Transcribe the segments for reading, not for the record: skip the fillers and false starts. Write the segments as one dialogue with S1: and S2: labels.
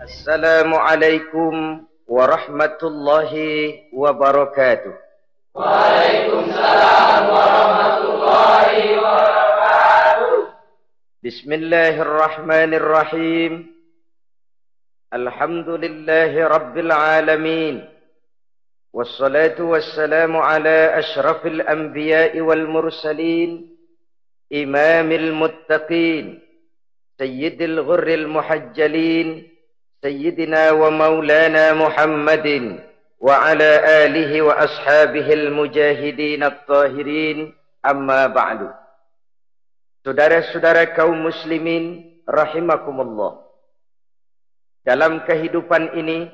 S1: Assalamualaikum warahmatullahi wabarakatuh.
S2: Waalaikumsalam warahmatullahi wabarakatuh.
S1: Bismillahirrahmanirrahim. Alhamdulillahi rabbil alamin. Wassalatu wassalamu ala ashrafil anbiya'i wal mursalin, imamil muttaqin, sayyidil ghurril muhajjalin, sayyidina wa maulana Muhammadin wa ala alihi wa ashabihil mujahidin at-tahirin, amma ba'du. Saudara-saudara kaum muslimin rahimakumullah. Dalam kehidupan ini,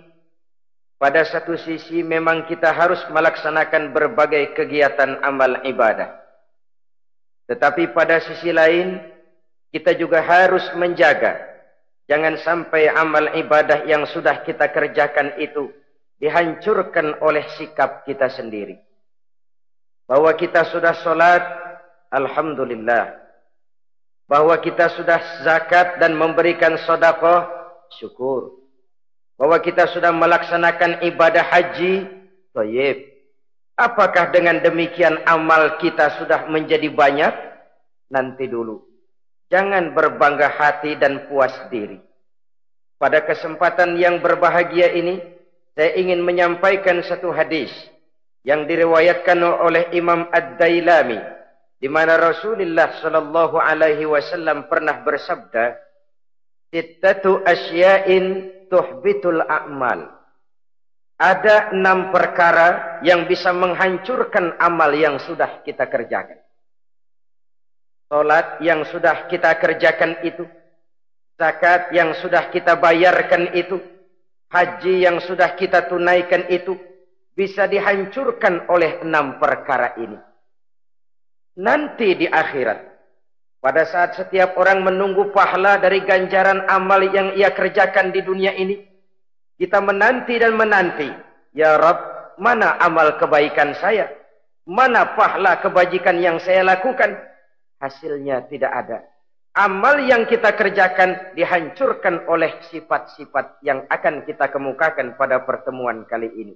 S1: pada satu sisi memang kita harus melaksanakan berbagai kegiatan amal ibadah. Tetapi pada sisi lain, kita juga harus menjaga jangan sampai amal ibadah yang sudah kita kerjakan itu dihancurkan oleh sikap kita sendiri. Bahwa kita sudah sholat, alhamdulillah. Bahwa kita sudah zakat dan memberikan sedekah, syukur. Bahwa kita sudah melaksanakan ibadah haji, thayyib. Apakah dengan demikian amal kita sudah menjadi banyak? Nanti dulu. Jangan berbangga hati dan puas diri. Pada kesempatan yang berbahagia ini, saya ingin menyampaikan satu hadis yang diriwayatkan oleh Imam Ad-Dailami, di mana Rasulullah sallallahu alaihi wasallam pernah bersabda, "Sittatu asya'in tuhbitul a'mal." Ada 6 perkara yang bisa menghancurkan amal yang sudah kita kerjakan. Salat yang sudah kita kerjakan itu, zakat yang sudah kita bayarkan itu, haji yang sudah kita tunaikan itu, bisa dihancurkan oleh 6 perkara ini. Nanti di akhirat, pada saat setiap orang menunggu pahala dari ganjaran amal yang ia kerjakan di dunia ini, kita menanti dan menanti, ya Rabb, mana amal kebaikan saya? Mana pahala kebajikan yang saya lakukan? Hasilnya tidak ada. Amal yang kita kerjakan dihancurkan oleh sifat-sifat yang akan kita kemukakan pada pertemuan kali ini.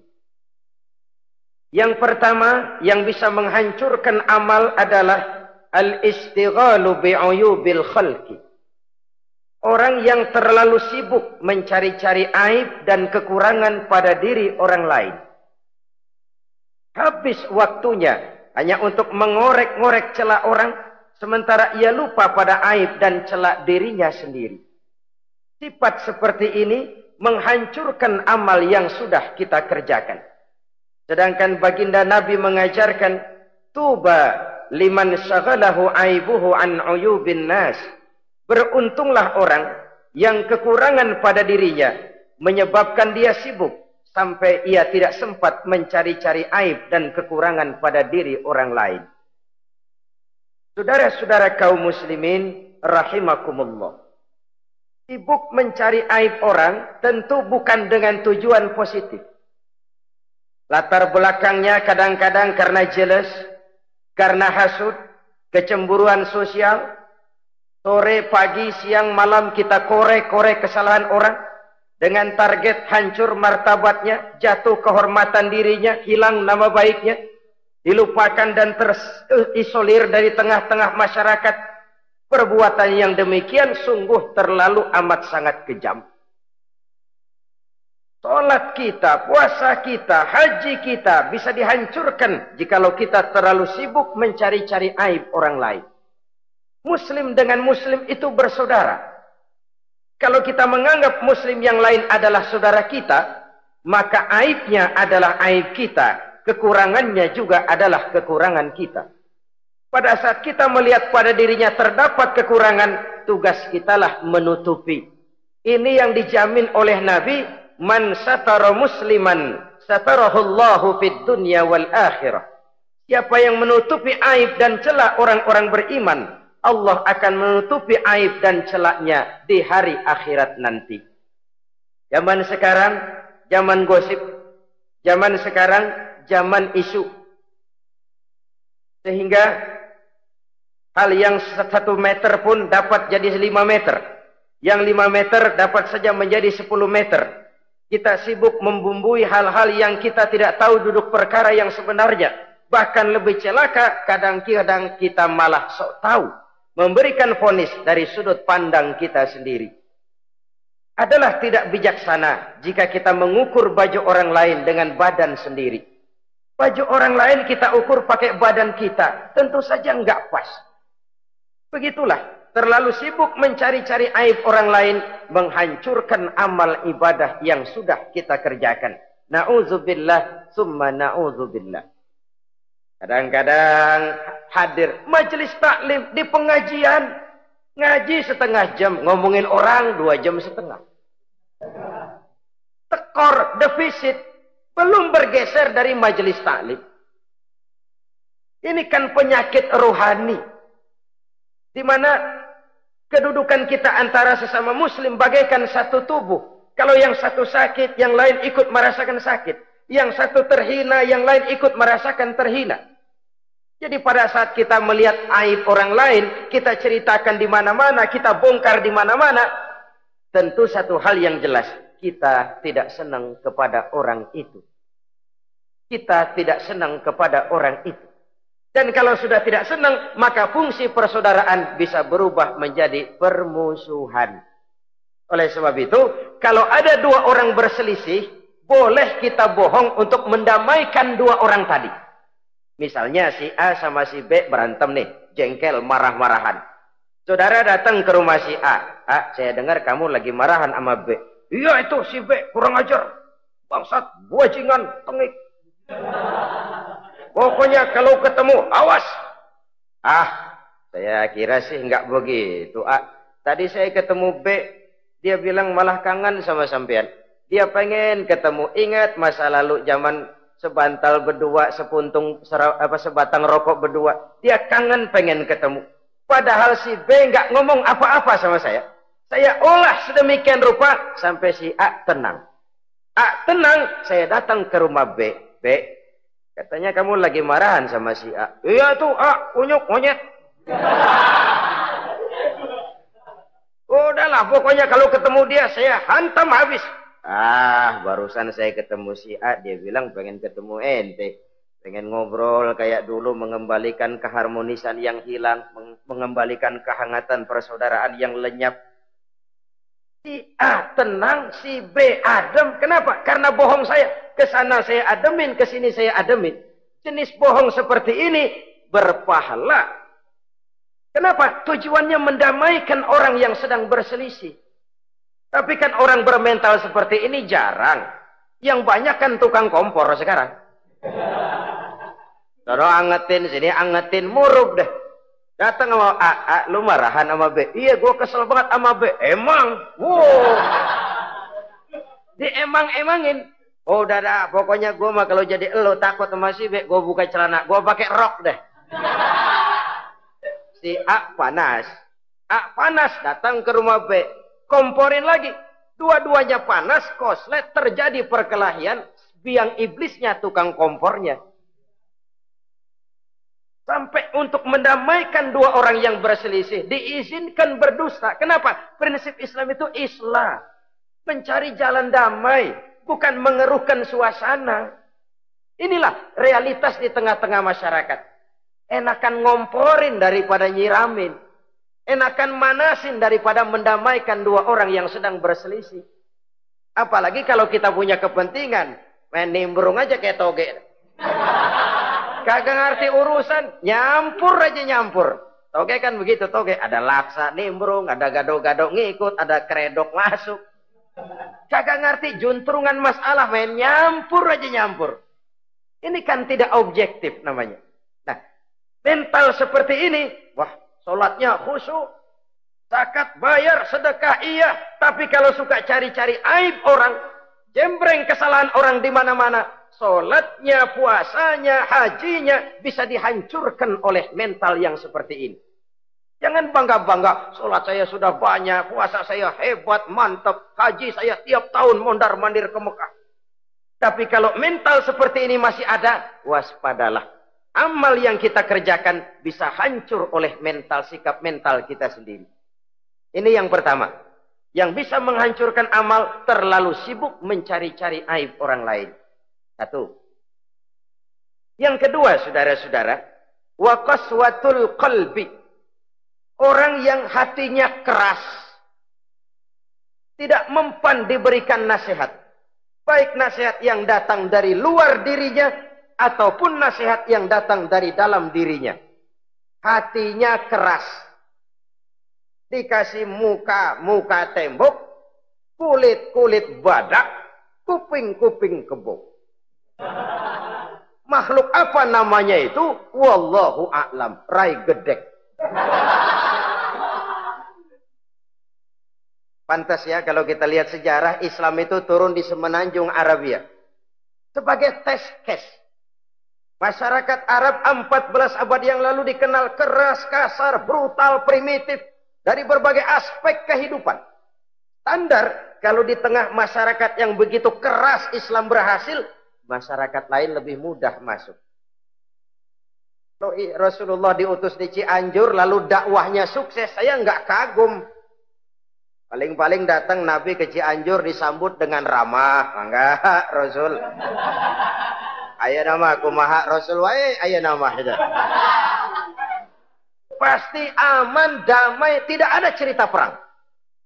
S1: Yang pertama yang bisa menghancurkan amal adalah al-istighalu bi'uyubil khalqi. Orang yang terlalu sibuk mencari-cari aib dan kekurangan pada diri orang lain. Habis waktunya hanya untuk mengorek-ngorek celah orang, sementara ia lupa pada aib dan celak dirinya sendiri. Sifat seperti ini menghancurkan amal yang sudah kita kerjakan. Sedangkan baginda Nabi mengajarkan, tuba liman syaghalahu aibuhu an uyubin nas. Beruntunglah orang yang kekurangan pada dirinya menyebabkan dia sibuk sampai ia tidak sempat mencari-cari aib dan kekurangan pada diri orang lain. Saudara-saudara kaum muslimin rahimakumullah. Sibuk mencari aib orang tentu bukan dengan tujuan positif. Latar belakangnya kadang-kadang karena jealous, karena hasud, kecemburuan sosial. Sore, pagi, siang, malam kita korek-korek kesalahan orang dengan target hancur martabatnya, jatuh kehormatan dirinya, hilang nama baiknya, dilupakan dan terisolir dari tengah-tengah masyarakat. Perbuatan yang demikian sungguh terlalu amat sangat kejam. Salat kita, puasa kita, haji kita bisa dihancurkan jikalau kita terlalu sibuk mencari-cari aib orang lain. Muslim dengan muslim itu bersaudara. Kalau kita menganggap muslim yang lain adalah saudara kita, maka aibnya adalah aib kita, kekurangannya juga adalah kekurangan kita. Pada saat kita melihat pada dirinya terdapat kekurangan, tugas kitalah menutupi. Ini yang dijamin oleh Nabi, man satara musliman satarahullahu fid dunya wal akhirah. Siapa yang menutupi aib dan celah orang-orang beriman, Allah akan menutupi aib dan celaknya di hari akhirat nanti. Zaman sekarang, zaman gosip. Zaman sekarang, zaman isu. Sehingga hal yang 1 meter pun dapat jadi 5 meter. Yang 5 meter dapat saja menjadi 10 meter. Kita sibuk membumbui hal-hal yang kita tidak tahu duduk perkara yang sebenarnya. Bahkan lebih celaka, kadang-kadang kita malah sok tahu. Memberikan vonis dari sudut pandang kita sendiri. Adalah tidak bijaksana jika kita mengukur baju orang lain dengan badan sendiri. Baju orang lain kita ukur pakai badan kita. Tentu saja enggak pas. Begitulah. Terlalu sibuk mencari-cari aib orang lain, menghancurkan amal ibadah yang sudah kita kerjakan. Na'udzubillah, summa na'udzubillah. Kadang-kadang hadir majelis taklim di pengajian, ngaji setengah jam, ngomongin orang 2 jam setengah. Tekor, defisit, belum bergeser dari majelis taklim. Ini kan penyakit rohani, di mana kedudukan kita antara sesama muslim bagaikan satu tubuh. Kalau yang satu sakit, yang lain ikut merasakan sakit. Yang satu terhina, yang lain ikut merasakan terhina. Jadi pada saat kita melihat aib orang lain, kita ceritakan di mana-mana, kita bongkar di mana-mana. Tentu satu hal yang jelas, kita tidak senang kepada orang itu. Kita tidak senang kepada orang itu. Dan kalau sudah tidak senang, maka fungsi persaudaraan bisa berubah menjadi permusuhan. Oleh sebab itu, kalau ada 2 orang berselisih, boleh kita bohong untuk mendamaikan 2 orang tadi. Misalnya si A sama si B berantem nih, jengkel, marah-marahan. Saudara datang ke rumah si A. A, saya dengar kamu lagi marahan sama B. Iya itu si B, kurang ajar. Bangsat, bajingan, tengik. Pokoknya kalau ketemu, awas. Ah, saya kira sih enggak begitu. A, tadi saya ketemu B, dia bilang malah kangen sama sampean. Dia pengen ketemu. Ingat masa lalu zaman sebantal berdua, sebatang rokok berdua. Dia kangen pengen ketemu. Padahal si B enggak ngomong apa-apa sama saya. Saya olah sedemikian rupa sampai si A tenang. A tenang, saya datang ke rumah B. B, katanya kamu lagi marahan sama si A. Iya tuh A, kunyuk monyet. Udahlah, pokoknya kalau ketemu dia saya hantam habis. Ah, barusan saya ketemu si A, dia bilang pengen ketemu ente. Pengen ngobrol kayak dulu, mengembalikan keharmonisan yang hilang, mengembalikan kehangatan persaudaraan yang lenyap. Si A tenang, si B adem. Kenapa? Karena bohong saya. Kesana saya ademin, kesini saya ademin. Jenis bohong seperti ini berpahala. Kenapa? Tujuannya mendamaikan orang yang sedang berselisih. Tapi kan orang bermental seperti ini jarang. Yang banyak kan tukang kompor sekarang. Sono angetin, sini angetin, murub deh. Datang sama A, lu marahan sama B. Iya, gue kesel banget sama B. Emang? Wow. Diemang-emangin. Oh, udah dah, pokoknya gue mah kalau jadi elo takut sama si B, gue buka celana, gue pakai rok deh. Si A panas. A panas, datang ke rumah B. Komporin lagi. Dua-duanya panas, koslet, terjadi perkelahian. Biang iblisnya tukang kompornya. Sampai untuk mendamaikan 2 orang yang berselisih, diizinkan berdusta. Kenapa? Prinsip Islam itu islah. Mencari jalan damai, bukan mengeruhkan suasana. Inilah realitas di tengah-tengah masyarakat. Enakan ngomporin daripada nyiramin. Enakan manasin daripada mendamaikan 2 orang yang sedang berselisih. Apalagi kalau kita punya kepentingan. Main nimbrung aja kayak toge. Kagak ngerti urusan. Nyampur aja nyampur. Toge kan begitu toge. Ada laksa nimbrung, ada gado-gado ngikut, ada kredok masuk. Kagak ngerti juntrungan masalah, main nyampur aja nyampur. Ini kan tidak objektif namanya. Nah, mental seperti ini, wah, sholatnya khusyuk, zakat bayar, sedekah iya, tapi kalau suka cari-cari aib orang, jembreng kesalahan orang di mana-mana, sholatnya, puasanya, hajinya bisa dihancurkan oleh mental yang seperti ini. Jangan bangga-bangga, sholat saya sudah banyak, puasa saya hebat, mantap, haji saya tiap tahun mondar-mandir ke Mekah. Tapi kalau mental seperti ini masih ada, waspadalah. Amal yang kita kerjakan bisa hancur oleh mental, sikap mental kita sendiri. Ini yang pertama. Yang bisa menghancurkan amal terlalu sibuk mencari-cari aib orang lain. Satu. Yang kedua, saudara-saudara, wa qaswatul qalbi. Orang yang hatinya keras, tidak mempan diberikan nasihat. Baik nasihat yang datang dari luar dirinya, ataupun nasihat yang datang dari dalam dirinya. Hatinya keras. Dikasih muka tembok, kulit badak, kuping kebo. Makhluk apa namanya itu? Wallahu a'lam. Rai gedek. Pantas ya kalau kita lihat sejarah, Islam itu turun di semenanjung Arabia sebagai test case. Masyarakat Arab 14 abad yang lalu dikenal keras, kasar, brutal, primitif dari berbagai aspek kehidupan. Standar kalau di tengah masyarakat yang begitu keras Islam berhasil, masyarakat lain lebih mudah masuk. Rasulullah diutus di Cianjur lalu dakwahnya sukses, saya nggak kagum. Paling-paling datang Nabi ke Cianjur disambut dengan ramah. Enggak, Rasul. Aya nama kumaha Rasul wae, aya nama itu. Pasti aman, damai, tidak ada cerita perang.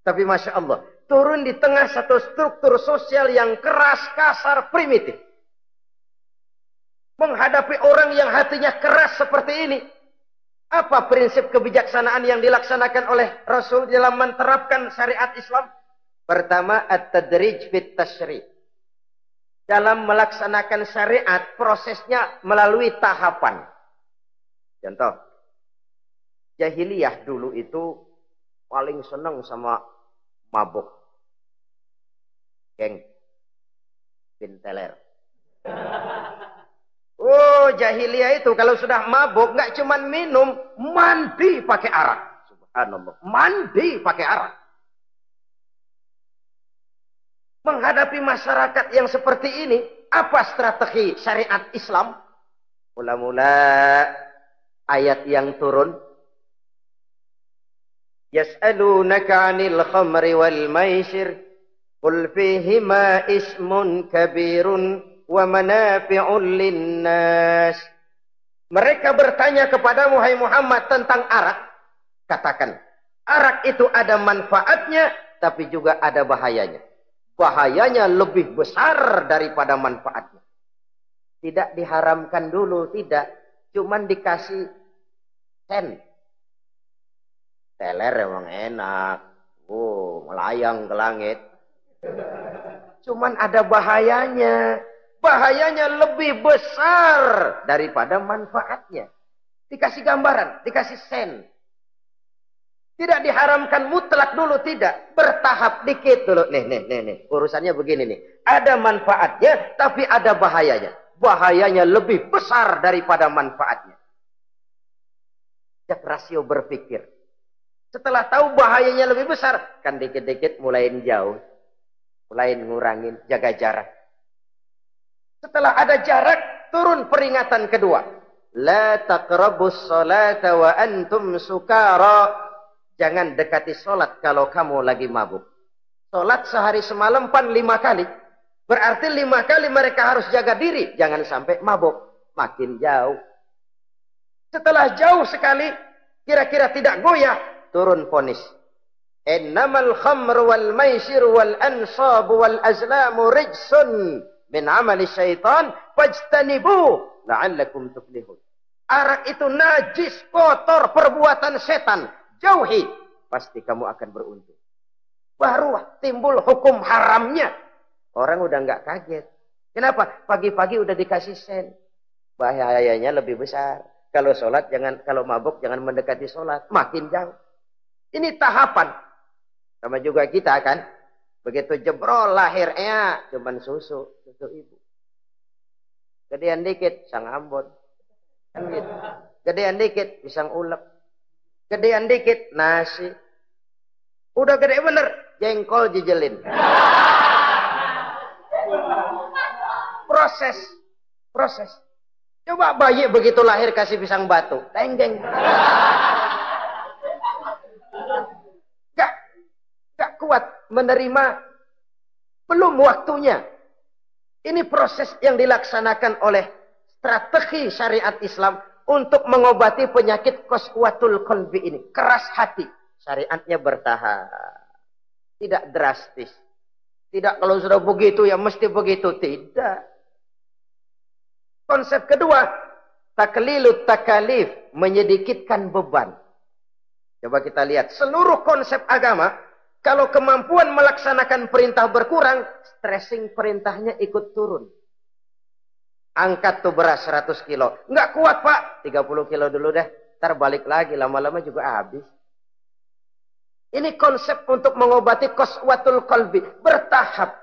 S1: Tapi Masya Allah, turun di tengah satu struktur sosial yang keras, kasar, primitif. Menghadapi orang yang hatinya keras seperti ini, apa prinsip kebijaksanaan yang dilaksanakan oleh Rasul dalam menerapkan syariat Islam? Pertama, at-tadrij fit tasyri'. Dalam melaksanakan syariat, prosesnya melalui tahapan. Contoh, jahiliyah dulu itu paling senang sama mabuk. Geng. Pinteler. Oh, jahiliyah itu kalau sudah mabuk nggak cuman minum, mandi pakai arak. Subhanallah, mandi pakai arak. Menghadapi masyarakat yang seperti ini, apa strategi syariat Islam? Mula-mula ayat yang turun, yas'alunaka 'anil khamri wal maisir qul fihima ismun kabirun wa manafi'un linnas. Mereka bertanya kepadamu hai Muhammad tentang arak. Katakan, arak itu ada manfaatnya tapi juga ada bahayanya. Bahayanya lebih besar daripada manfaatnya. Tidak diharamkan dulu, tidak. Cuman dikasih sen. Teler emang enak. Oh, melayang ke langit. Cuman ada bahayanya. Bahayanya lebih besar daripada manfaatnya. Dikasih gambaran, dikasih sen. Tidak diharamkan mutlak dulu, tidak. Bertahap dikit dulu. Nih. Urusannya begini nih. Ada manfaatnya, tapi ada bahayanya. Bahayanya lebih besar daripada manfaatnya. Jak rasio berpikir. Setelah tahu bahayanya lebih besar, kan dikit-dikit mulain jauh. Mulain ngurangin, jaga jarak. Setelah ada jarak, turun peringatan kedua. La taqrabus salata wa antum sukara. Jangan dekati sholat kalau kamu lagi mabuk. Sholat sehari semalam 5 kali. Berarti 5 kali mereka harus jaga diri. Jangan sampai mabuk. Makin jauh. Setelah jauh sekali, kira-kira tidak goyah, turun vonis. Innamal khamru wal maisir wal ansabu wal azlamu rijsun min amali syaitan fajtanibu la'allakum tuflihun. Arak itu najis, kotor, perbuatan setan. Jauhi, pasti kamu akan beruntung. Baru timbul hukum haramnya. Orang udah nggak kaget. Kenapa? Pagi-pagi udah dikasih sen. Bahayanya lebih besar. Kalau sholat jangan, kalau mabuk jangan mendekati sholat. Makin jauh. Ini tahapan. Sama juga kita kan. Begitu jebrol lahirnya cuman susu ibu. Gedean dikit sang Ambon. Kan gitu. Gedean dikit pisang ulek. Gedean dikit nasi. Udah gede bener jengkol jijelin. Proses. Coba bayi begitu lahir kasih pisang batu, tenggeng. Gak kuat. menerima, belum waktunya. Ini proses yang dilaksanakan oleh strategi syariat Islam untuk mengobati penyakit qaswatul qalbi ini. Keras hati. Syariatnya bertahap. Tidak drastis. Tidak kalau sudah begitu ya mesti begitu. Tidak. Konsep kedua, taklilut takalif, menyedikitkan beban. Coba kita lihat, seluruh konsep agama, kalau kemampuan melaksanakan perintah berkurang, stressing perintahnya ikut turun. Angkat tuh beras 100 kilo. Nggak kuat pak, 30 kilo dulu deh. Ntar balik lagi, lama-lama juga habis. Ini konsep untuk mengobati qaswatul qalbi. Bertahap.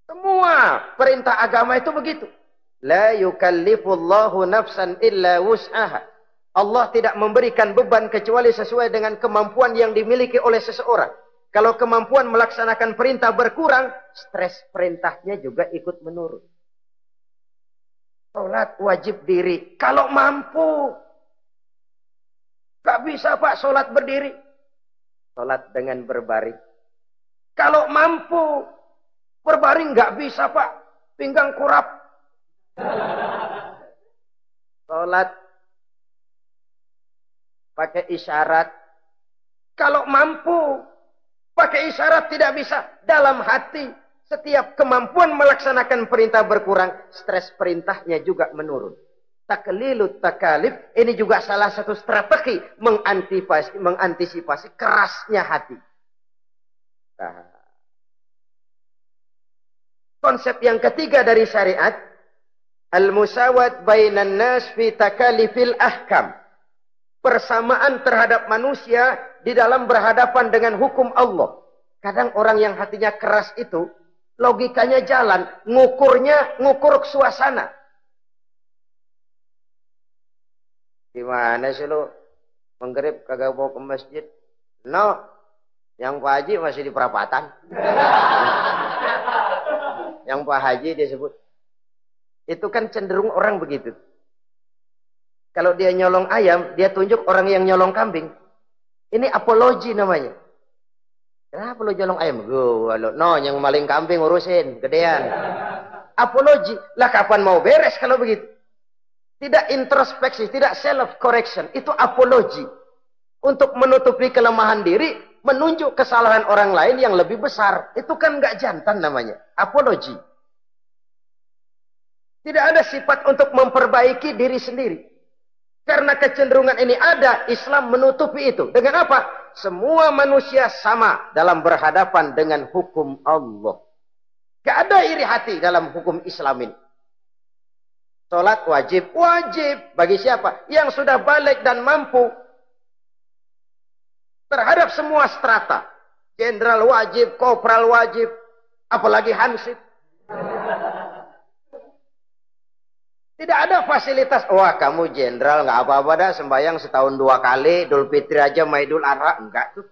S1: Semua perintah agama itu begitu. La yukallifullahu nafsan illa wus'aha. Allah tidak memberikan beban kecuali sesuai dengan kemampuan yang dimiliki oleh seseorang. Kalau kemampuan melaksanakan perintah berkurang, stres perintahnya juga ikut menurun. Salat wajib diri. Kalau mampu. Gak bisa pak salat berdiri. Salat dengan berbaring. Kalau mampu. Berbaring gak bisa pak. Pinggang kurap. Salat pakai isyarat. Kalau mampu pakai isyarat tidak bisa. Dalam hati setiap kemampuan melaksanakan perintah berkurang, stres perintahnya juga menurun. Taklilut takalif ini juga salah satu strategi mengantisipasi kerasnya hati. Nah. Konsep yang ketiga dari syariat, al-musawat bainan nas fi takalifil ahkam. Persamaan terhadap manusia di dalam berhadapan dengan hukum Allah. Kadang orang yang hatinya keras itu, logikanya jalan, ngukur suasana. Gimana sih lu? Menggrib kagak bawa ke masjid? No, yang Pak Haji masih di perapatan. Yang Pak Haji disebut. Itu kan cenderung orang begitu. Kalau dia nyolong ayam, dia tunjuk orang yang nyolong kambing. Ini apologi namanya. Kenapa lu nyolong ayam? No, yang maling kambing urusin, gedean. Apologi. Lah kapan mau beres kalau begitu? Tidak introspeksi, tidak self correction. Itu apologi. Untuk menutupi kelemahan diri, menunjuk kesalahan orang lain yang lebih besar. Itu kan nggak jantan namanya. Apologi. Tidak ada sifat untuk memperbaiki diri sendiri. Karena kecenderungan ini ada, Islam menutupi itu. Dengan apa? Semua manusia sama dalam berhadapan dengan hukum Allah. Gak ada iri hati dalam hukum Islam ini. Salat wajib. Wajib. Bagi siapa? Yang sudah balik dan mampu. Terhadap semua strata. Jenderal wajib, kopral wajib. Apalagi hansip. Tidak ada fasilitas. Wah kamu jenderal nggak apa-apa dah sembahyang setahun 2 kali. Idul Fitri aja sama Idul Adha. Enggak tuh.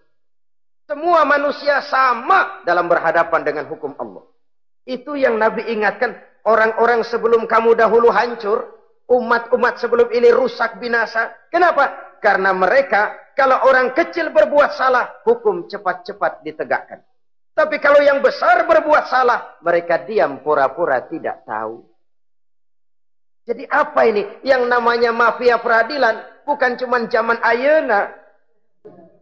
S1: Semua manusia sama dalam berhadapan dengan hukum Allah. Itu yang Nabi ingatkan. Orang-orang sebelum kamu dahulu hancur. Umat-umat sebelum ini rusak binasa. Kenapa? Karena mereka kalau orang kecil berbuat salah. Hukum cepat-cepat ditegakkan. Tapi kalau yang besar berbuat salah. Mereka diam pura-pura tidak tahu. Jadi apa ini? Yang namanya mafia peradilan bukan cuma zaman ayeuna.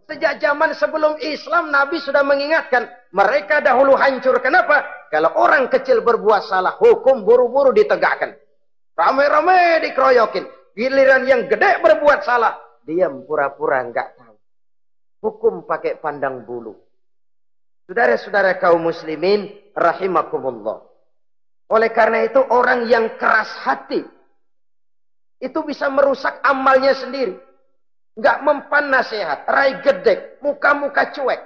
S1: Sejak zaman sebelum Islam Nabi sudah mengingatkan. Mereka dahulu hancur. Kenapa? Kalau orang kecil berbuat salah, hukum buru-buru ditegakkan. Rame-rame dikeroyokin. Giliran yang gede berbuat salah, diam pura-pura enggak tahu. Hukum pakai pandang bulu. Saudara-saudara kaum muslimin rahimakumullah. Oleh karena itu orang yang keras hati itu bisa merusak amalnya sendiri. Enggak mempan nasihat, rai gedek, muka-muka cuek.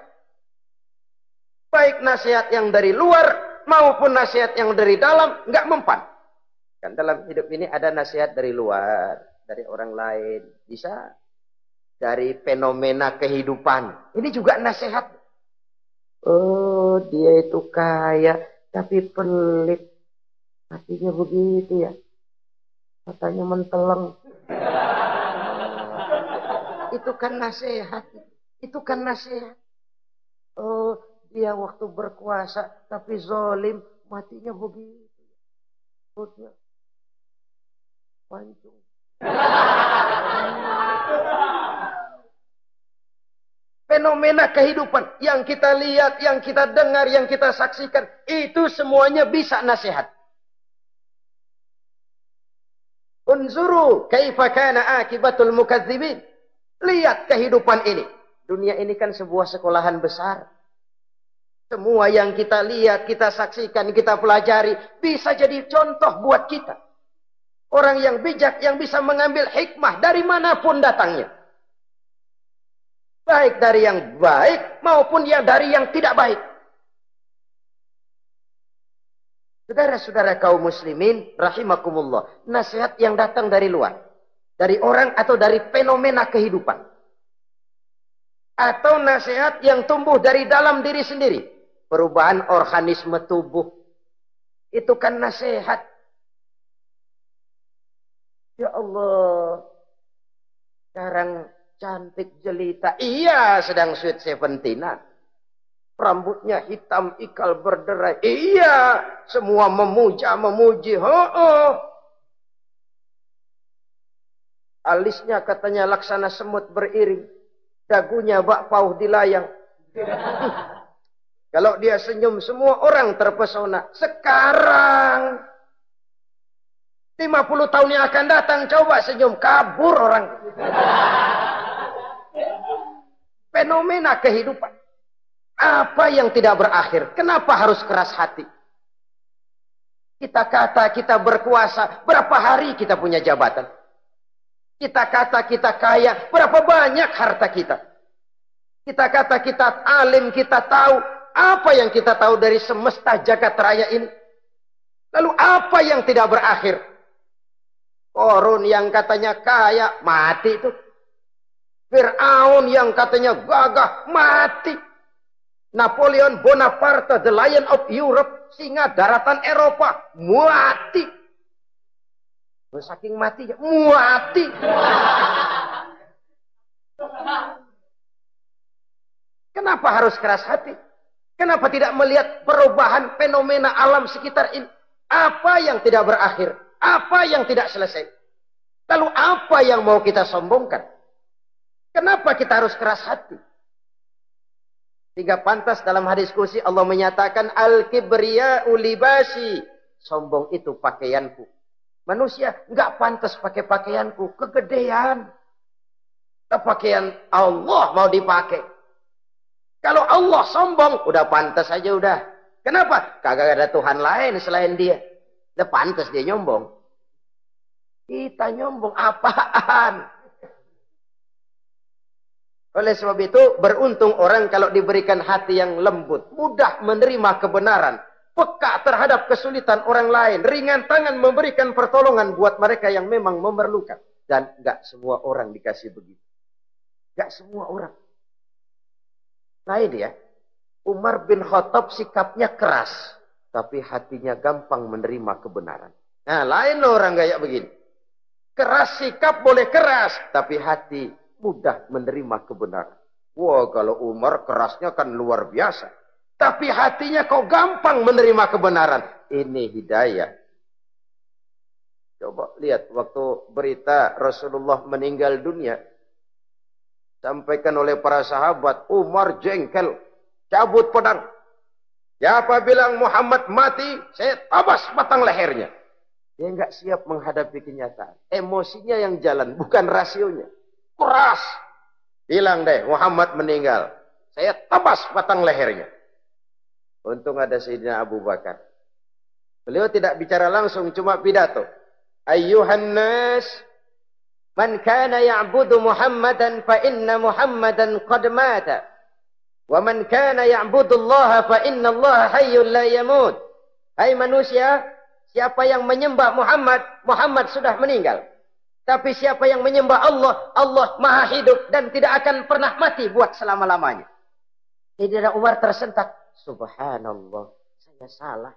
S1: Baik nasihat yang dari luar maupun nasihat yang dari dalam enggak mempan. Kan dalam hidup ini ada nasihat dari luar, dari orang lain, bisa dari fenomena kehidupan. Ini juga nasihat. Oh, dia itu kaya tapi pelit. Hatinya begitu ya. Katanya menteleng. Itu kan nasihat. Itu kan nasihat. Oh, dia waktu berkuasa tapi zalim, matinya begitu. Perutnya pancung. Fenomena kehidupan yang kita lihat, yang kita dengar, yang kita saksikan, itu semuanya bisa nasihat. Unzuru kaifa kana akibatul mukadzibin. Lihat kehidupan ini. Dunia ini kan sebuah sekolahan besar. Semua yang kita lihat, kita saksikan, kita pelajari, bisa jadi contoh buat kita. Orang yang bijak, yang bisa mengambil hikmah dari manapun datangnya. Baik dari yang baik maupun yang dari yang tidak baik. Saudara-saudara kaum muslimin rahimakumullah, nasihat yang datang dari luar, dari orang atau dari fenomena kehidupan, atau nasihat yang tumbuh dari dalam diri sendiri, perubahan organisme tubuh, itu kan nasihat. Ya Allah, sekarang cantik jelita. Iya, sedang sweet 17-an. Rambutnya hitam, ikal berderai. Iya, semua memuji. Alisnya katanya laksana semut beriring. Dagunya bak pauh dilayang. Kalau dia senyum, semua orang terpesona. Sekarang 50 tahun yang akan datang, coba senyum, kabur orang. Fenomena kehidupan. Apa yang tidak berakhir? Kenapa harus keras hati? Kita kata kita berkuasa, berapa hari kita punya jabatan? Kita kata kita kaya, berapa banyak harta kita? Kita kata kita alim, kita tahu. Apa yang kita tahu dari semesta jagat raya ini? Lalu apa yang tidak berakhir? Korun yang katanya kaya, mati itu. Fir'aun yang katanya gagah, mati. Napoleon Bonaparte, the Lion of Europe, singa daratan Eropa, mati. Saking matinya, mati. Kenapa harus keras hati? Kenapa tidak melihat perubahan fenomena alam sekitar ini? Apa yang tidak berakhir? Apa yang tidak selesai? Lalu apa yang mau kita sombongkan? Kenapa kita harus keras hati? Sehingga pantas dalam hadis kursi Allah menyatakan al-kibriya'u libasi. Sombong itu pakaianku. Manusia nggak pantas pakai pakaianku, kegedean. Pakaian Allah mau dipakai. Kalau Allah sombong, udah pantas aja udah. Kenapa? Kagak ada Tuhan lain selain dia. Udah pantas dia nyombong. Kita nyombong apaan? Oleh sebab itu, beruntung orang kalau diberikan hati yang lembut, mudah menerima kebenaran, peka terhadap kesulitan orang lain, ringan tangan memberikan pertolongan buat mereka yang memang memerlukan. Dan gak semua orang dikasih begitu. Gak semua orang. Lain ya, Umar bin Khattab sikapnya keras, tapi hatinya gampang menerima kebenaran. Nah, lain orang kayak begini. Keras sikap boleh keras, tapi hati mudah menerima kebenaran. Wah, kalau Umar kerasnya kan luar biasa. Tapi hatinya kok gampang menerima kebenaran. Ini hidayah. Coba lihat waktu berita Rasulullah meninggal dunia. Sampaikan oleh para sahabat, Umar jengkel. Cabut pedang. Siapa bilang Muhammad mati, saya tabas batang lehernya. Dia nggak siap menghadapi kenyataan. Emosinya yang jalan, bukan rasionya. Keras. Bilang deh, Muhammad meninggal. Saya tabas batang lehernya. Untung ada Sayyidina Abu Bakar. Beliau tidak bicara langsung, cuma pidato. Ayyuhan nas, man kana ya'budu Muhammadan fa inna Muhammadan qad mata. Wa man kana ya'budu Allah fa inna Allah hayyun la yamut. Hai manusia, siapa yang menyembah Muhammad, Muhammad sudah meninggal. Tapi siapa yang menyembah Allah, Allah maha hidup dan tidak akan pernah mati buat selama-lamanya. Sayyidina Umar tersentak. Subhanallah, saya salah.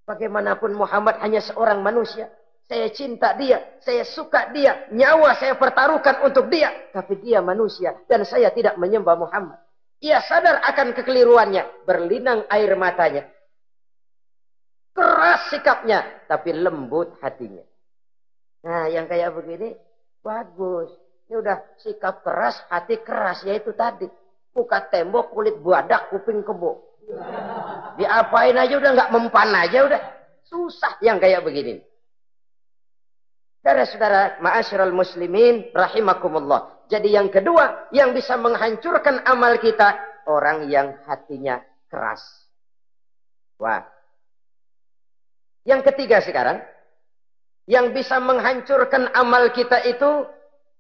S1: Bagaimanapun Muhammad hanya seorang manusia. saya cinta dia, saya suka dia, nyawa saya pertaruhkan untuk dia. Tapi dia manusia dan saya tidak menyembah Muhammad. Ia sadar akan kekeliruannya, berlinang air matanya. Keras sikapnya, tapi lembut hatinya. Nah, yang kayak begini, bagus. Ini udah sikap keras, hati keras, yaitu tadi. Muka tembok, kulit buadak, kuping kebo. Diapain aja udah nggak mempan aja udah. Susah yang kayak begini. Saudara-saudara, ma'asyiral muslimin rahimakumullah. Jadi yang kedua yang bisa menghancurkan amal kita, orang yang hatinya keras. Wah. Yang ketiga sekarang, yang bisa menghancurkan amal kita itu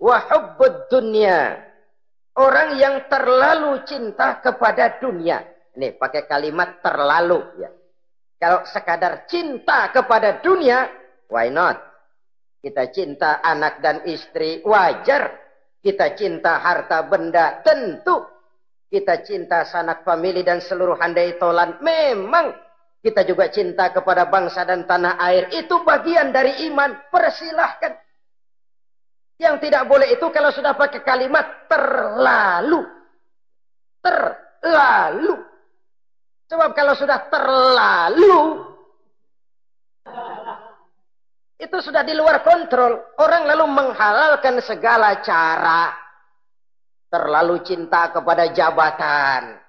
S1: wa hubbud dunya. Orang yang terlalu cinta kepada dunia. Nih, pakai kalimat terlalu ya. Kalau sekadar cinta kepada dunia, why not? Kita cinta anak dan istri, wajar. Kita cinta harta benda, tentu. Kita cinta sanak famili dan seluruh handai tolan, memang. Kita juga cinta kepada bangsa dan tanah air. Itu bagian dari iman, persilahkan. Yang tidak boleh itu kalau sudah pakai kalimat terlalu. Terlalu. Sebab kalau sudah terlalu, itu sudah di luar kontrol. Orang lalu menghalalkan segala cara. Terlalu cinta kepada jabatan.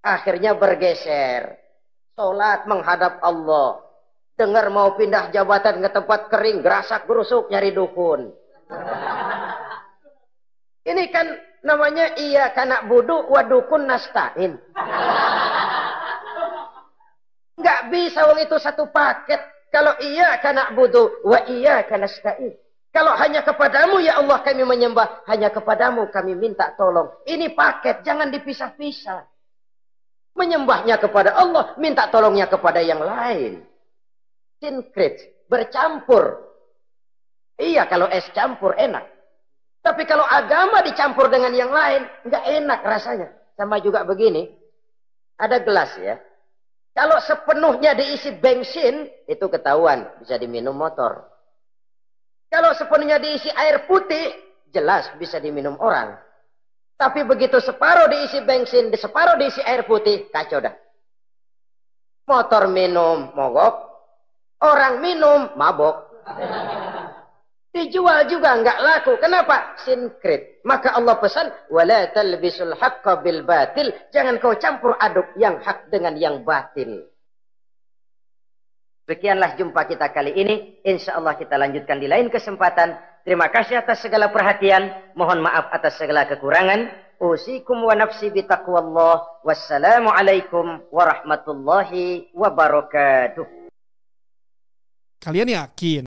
S1: Akhirnya bergeser. Sholat menghadap Allah. Dengar mau pindah jabatan ke tempat kering. Gerasak gerusuk nyari dukun. Ini kan namanya iya kana budu wa dukun nasta'in. Nggak bisa wong itu satu paket. Kalau iya kana budu wa iya kana nasta'in. Kalau hanya kepadamu ya Allah kami menyembah, hanya kepadamu kami minta tolong. Ini paket, jangan dipisah-pisah. Menyembahnya kepada Allah, minta tolongnya kepada yang lain. Sinkret, bercampur. Iya, kalau es campur enak. Tapi kalau agama dicampur dengan yang lain, nggak enak rasanya. Sama juga begini, ada gelas ya. Kalau sepenuhnya diisi bensin, itu ketahuan, bisa diminum motor. Kalau sepenuhnya diisi air putih, jelas bisa diminum orang. Tapi begitu separuh diisi bensin, separuh diisi air putih, kacau dah. Motor minum, mogok. Orang minum, mabok. Dijual juga nggak laku. Kenapa? Sinkret. Maka Allah pesan, wala talbisul haqqa bil batil. Jangan kau campur aduk yang hak dengan yang batil. Sekianlah jumpa kita kali ini. Insya Allah kita lanjutkan di lain kesempatan. Terima kasih atas segala perhatian. Mohon maaf atas segala kekurangan. Usikum wa nafsi bitaqwallah. Wassalamualaikum warahmatullahi wabarakatuh.
S3: Kalian yakin